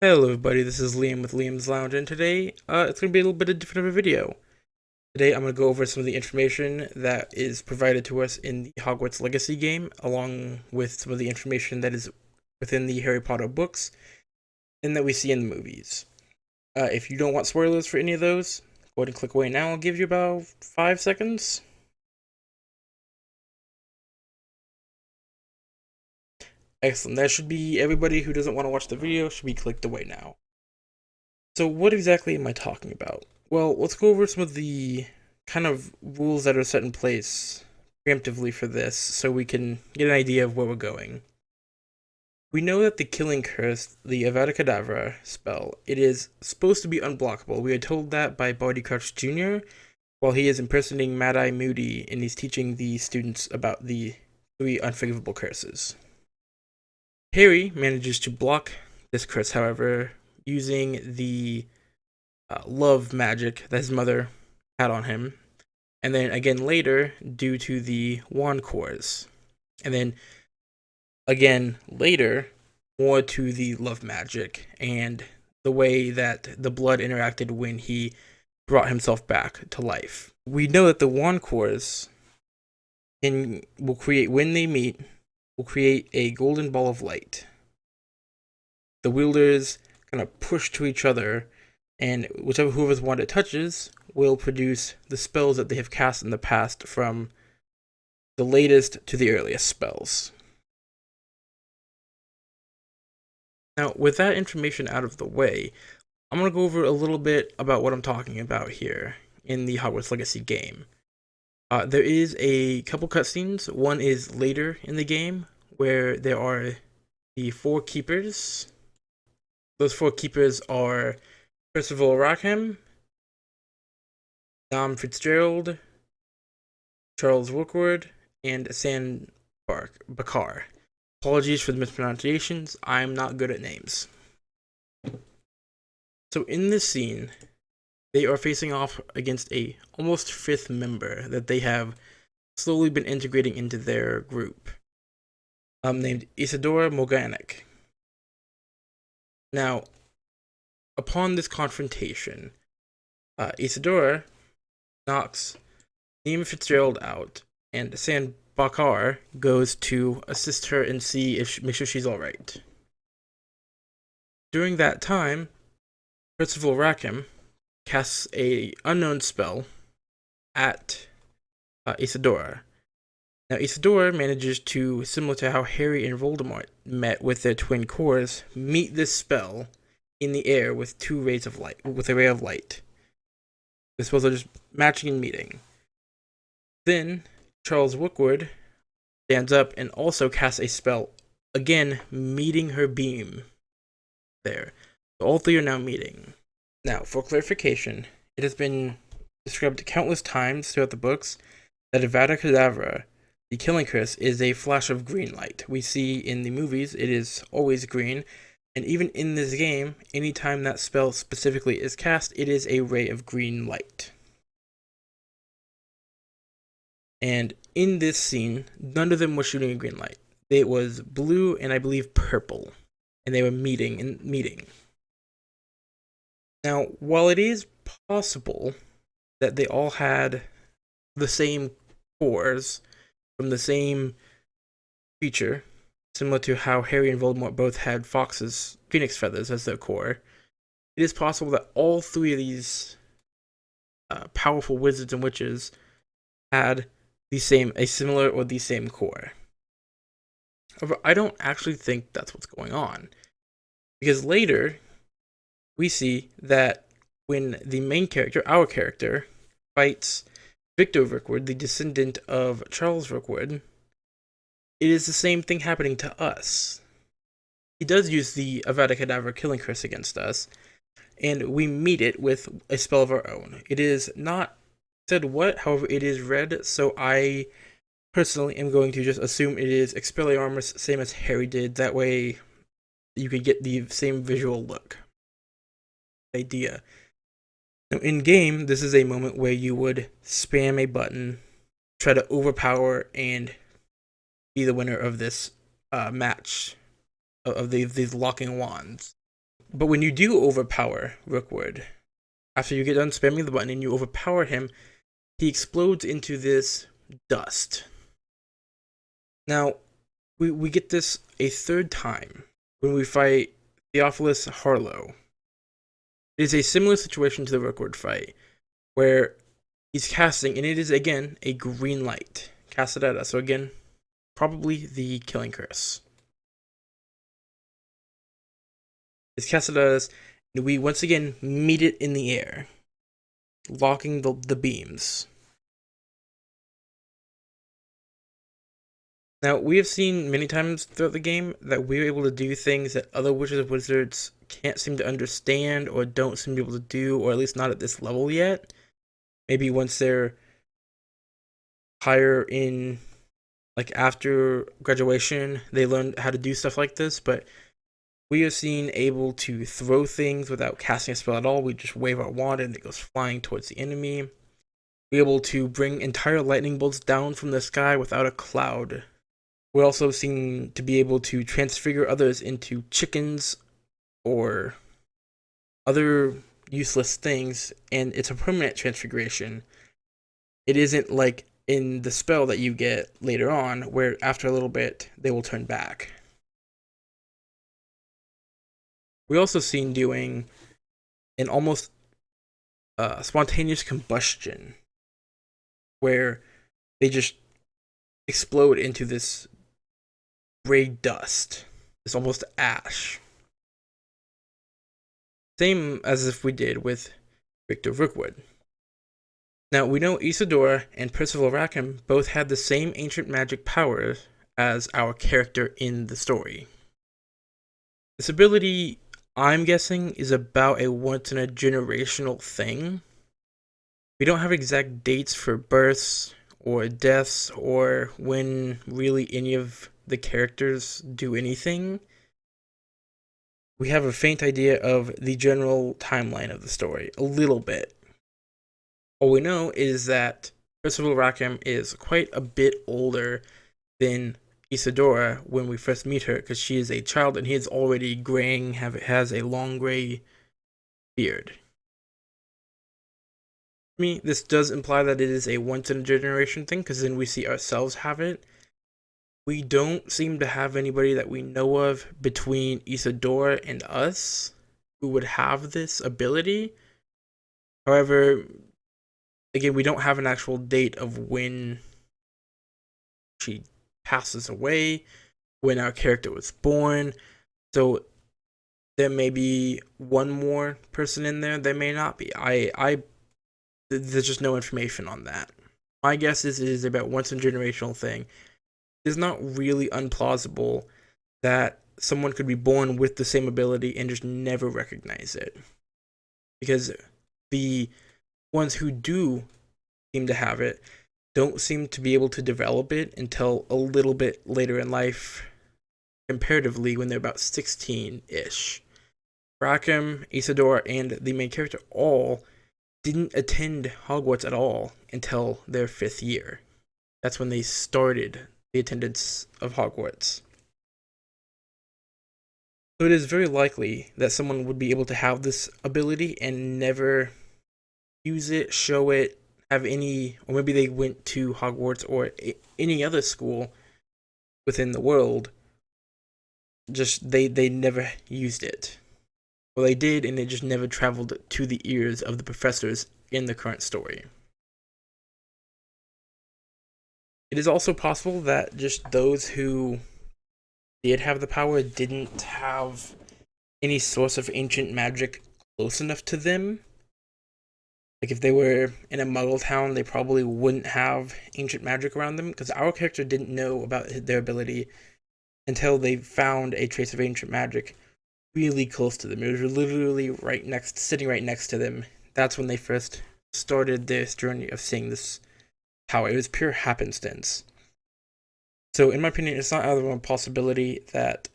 Hello everybody, this is Liam with Liam's Lounge, and today it's going to be a little bit different of a video. Today I'm going to go over some of the information that is provided to us in the Hogwarts Legacy game, along with some of the information that is within the Harry Potter books, and that we see in the movies. If you don't want spoilers for any of those, go ahead and click away now. I'll give you about 5 seconds. Excellent, that should be everybody who doesn't want to watch the video should be clicked away now. So what exactly am I talking about? Well, let's go over some of the kind of rules that are set in place preemptively for this so we can get an idea of where we're going. We know that the Killing Curse, the Avada Kedavra spell, it is supposed to be unblockable. We are told that by Barty Crouch Jr. while he is impersonating Mad-Eye Moody and he's teaching the students about the 3 unforgivable curses. Harry manages to block this curse, however, using the love magic that his mother had on him, and then again later due to the wand cores, and then again later more to the love magic and the way that the blood interacted when he brought himself back to life. We know that the wand cores will create, when they meet, will create a golden ball of light. The wielders kind of push to each other, and whoever's wand it touches will produce the spells that they have cast in the past, from the latest to the earliest spells. Now, with that information out of the way, I'm going to go over a little bit about what I'm talking about here in the Hogwarts Legacy game. There is a couple cutscenes. One is later in the game, where there are the 4 keepers. Those 4 keepers are Percival Rackham, Dom Fitzgerald, Charles Wookward, and San Bakar. Apologies for the mispronunciations, I'm not good at names. So in this scene, they are facing off against a almost 5th member that they have slowly been integrating into their group, named Isidora Morganic. Now, upon this confrontation, Isidora knocks Neema Fitzgerald out, and San Bakar goes to assist her and make sure she's alright. During that time, Percival Rackham casts a unknown spell at Isidora. Now, Isidora manages to, similar to how Harry and Voldemort met with their twin cores, meet this spell in the air with a ray of light. The spells are just matching and meeting. Then Charles Wookward stands up and also casts a spell, again meeting her beam there. So all 3 are now meeting. Now, for clarification, it has been described countless times throughout the books that Avada Kedavra, the Killing Curse, is a flash of green light. We see in the movies it is always green, and even in this game, anytime that spell specifically is cast, it is a ray of green light. And in this scene, none of them were shooting a green light. It was blue and I believe purple, and they were meeting. Now, while it is possible that they all had the same cores from the same creature, similar to how Harry and Voldemort both had phoenix feathers as their core, it is possible that all 3 of these powerful wizards and witches had a similar or the same core. However, I don't actually think that's what's going on, because later we see that when the main character, our character, fights Victor Rookwood, the descendant of Charles Rookwood, it is the same thing happening to us. He does use the Avada Kedavra Killing Curse against us, and we meet it with a spell of our own. It is not said what, however, it is read, so I personally am going to just assume it is Expelliarmus, same as Harry did. That way you could get the same visual look. Idea. Now, in game, this is a moment where you would spam a button, try to overpower and be the winner of this match of these locking wands. But when you do overpower Rookwood, after you get done spamming the button and you overpower him, he explodes into this dust. Now, we get this a third time when we fight Theophilus Harlow. It is a similar situation to the Rookwood fight, where he's casting, and it is again a green light casted at us. So again, probably the killing curse. It's casted at us, and we once again meet it in the air, locking the beams. Now, we have seen many times throughout the game that we're able to do things that other witches and wizards can't seem to understand or don't seem to be able to do, or at least not at this level yet. Maybe once they're higher in, like after graduation, they learn how to do stuff like this, but we are seen able to throw things without casting a spell at all. We just wave our wand and it goes flying towards the enemy. We're able to bring entire lightning bolts down from the sky without a cloud. We're also seen to be able to transfigure others into chickens or other useless things, and it's a permanent transfiguration. It isn't like in the spell that you get later on, where after a little bit, they will turn back. We also seen doing an almost spontaneous combustion, where they just explode into this gray dust. It's almost ash. Same as if we did with Victor Rookwood. Now, we know Isidora and Percival Rackham both had the same ancient magic powers as our character in the story. This ability, I'm guessing, is about a once-in-a-generational thing. We don't have exact dates for births or deaths or when really any of the characters do anything. We have a faint idea of the general timeline of the story, a little bit. All we know is that Percival Rackham is quite a bit older than Isidora when we first meet her, because she is a child and he is already graying, has a long gray beard. To me, this does imply that it is a once-in-a-generation thing, because then we see ourselves have it. We don't seem to have anybody that we know of between Isidora and us who would have this ability. However, again, we don't have an actual date of when she passes away, when our character was born. So there may be one more person in there, there may not be. There's just no information on that. My guess is it is about once in a generational thing. It's not really unplausible that someone could be born with the same ability and just never recognize it. Because the ones who do seem to have it don't seem to be able to develop it until a little bit later in life, comparatively when they're about 16-ish. Rackham, Isidora, and the main character all didn't attend Hogwarts at all until their 5th year. That's when they started the attendance of Hogwarts. So it is very likely that someone would be able to have this ability and never use it, show it, have any, or maybe they went to Hogwarts or any other school within the world, just they never used it. Well, they did, and it just never traveled to the ears of the professors in the current story. It is also possible that just those who did have the power didn't have any source of ancient magic close enough to them. Like if they were in a muggle town, they probably wouldn't have ancient magic around them, because our character didn't know about their ability until they found a trace of ancient magic really close to them. It was literally sitting right next to them. That's when they first started this journey of seeing this power. It was pure happenstance. So in my opinion, it's not out of a possibility that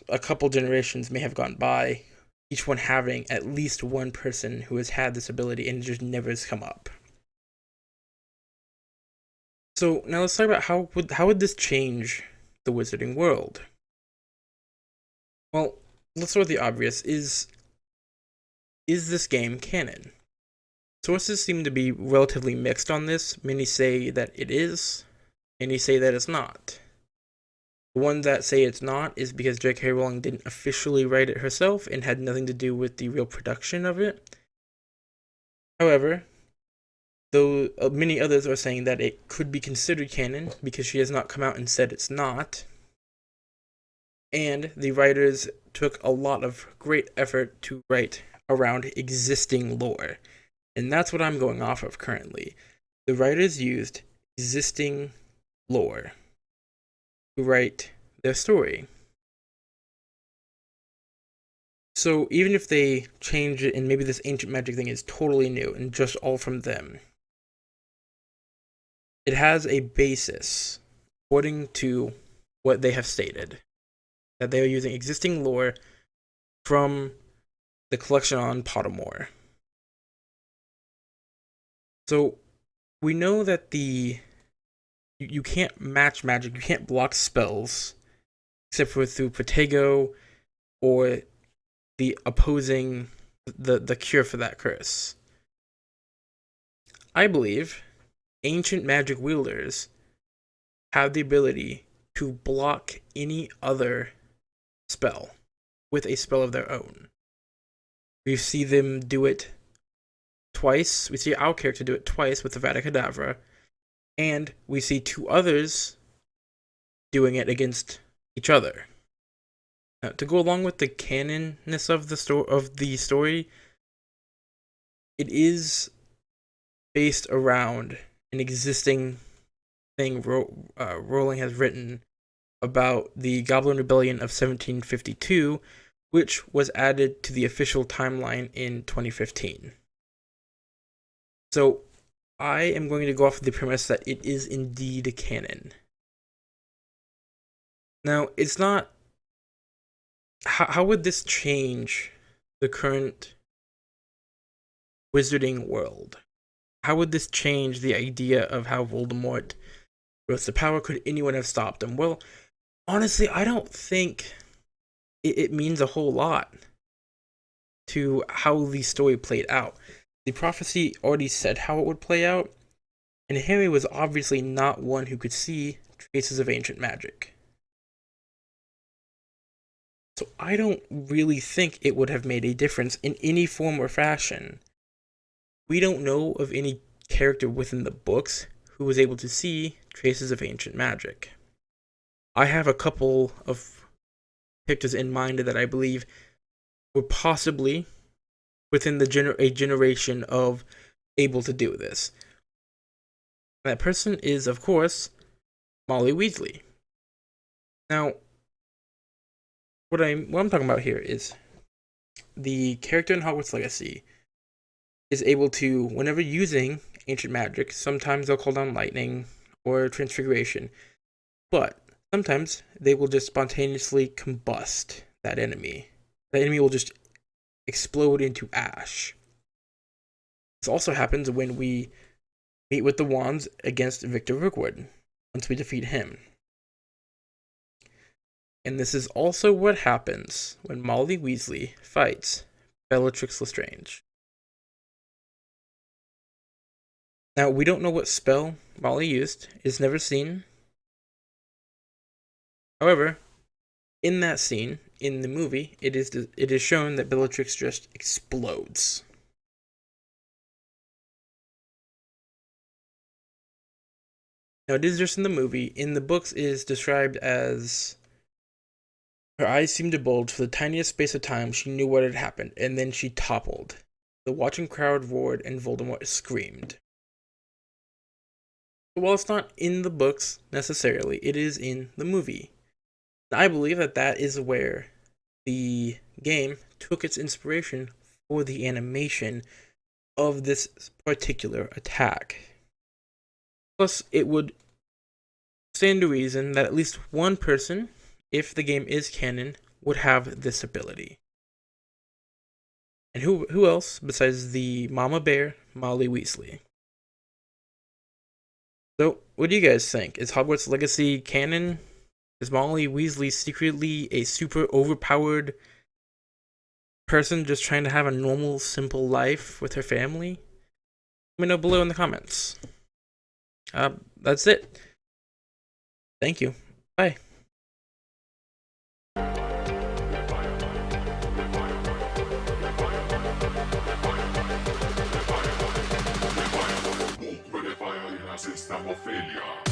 a couple generations may have gone by, each one having at least one person who has had this ability and it just never has come up. So now let's talk about how would this change the wizarding world? Well, let's start with the obvious. Is this game canon? Sources seem to be relatively mixed on this. Many say that it is, many say that it's not. The ones that say it's not is because J.K. Rowling didn't officially write it herself and had nothing to do with the real production of it. However, though many others are saying that it could be considered canon because she has not come out and said it's not. And the writers took a lot of great effort to write around existing lore. And that's what I'm going off of currently. The writers used existing lore to write their story. So even if they change it and maybe this ancient magic thing is totally new and just all from them, it has a basis according to what they have stated, that they are using existing lore from the collection on Pottermore. So we know that you can't match magic, you can't block spells, except for through Protego or the opposing the cure for that curse. I believe ancient magic wielders have the ability to block any other spell with a spell of their own. We see them do it twice. We see our character do it twice with the Vada Kedavra, and we see two others doing it against each other. Now, to go along with the canonness of the story, it is based around an existing thing Rowling has written about the Goblin Rebellion of 1752, which was added to the official timeline in 2015. So I am going to go off of the premise that it is indeed canon. Now, it's not... How would this change the current wizarding world? How would this change the idea of how Voldemort rose to power? Could anyone have stopped him? Well, honestly, I don't think it means a whole lot to how the story played out. The prophecy already said how it would play out, and Harry was obviously not one who could see traces of ancient magic. So I don't really think it would have made a difference in any form or fashion. We don't know of any character within the books who was able to see traces of ancient magic. I have a couple of characters in mind that I believe were possibly within a generation of able to do this. That person is, of course, Molly Weasley. Now, what I'm talking about here is the character in Hogwarts Legacy is able to, whenever using ancient magic, sometimes they'll call down lightning or transfiguration, but sometimes they will just spontaneously combust that enemy. That enemy will just explode into ash. This also happens when we meet with the wands against Victor Rookwood, once we defeat him. And this is also what happens when Molly Weasley fights Bellatrix Lestrange. Now, we don't know what spell Molly used. It's never seen. However, in that scene, in the movie, it is shown that Bellatrix just explodes. Now, it is just in the movie. In the books, it is described as her eyes seemed to bulge for the tiniest space of time. She knew what had happened, and then she toppled. The watching crowd roared, and Voldemort screamed. While it's not in the books necessarily, it is in the movie. I believe that is where the game took its inspiration for the animation of this particular attack. Plus, it would stand to reason that at least one person, if the game is canon, would have this ability. And who else besides the Mama Bear, Molly Weasley? So, what do you guys think? Is Hogwarts Legacy canon? Is Molly Weasley secretly a super overpowered person just trying to have a normal, simple life with her family? Let me know below in the comments. That's it. Thank you. Bye. Sistema Ophelia.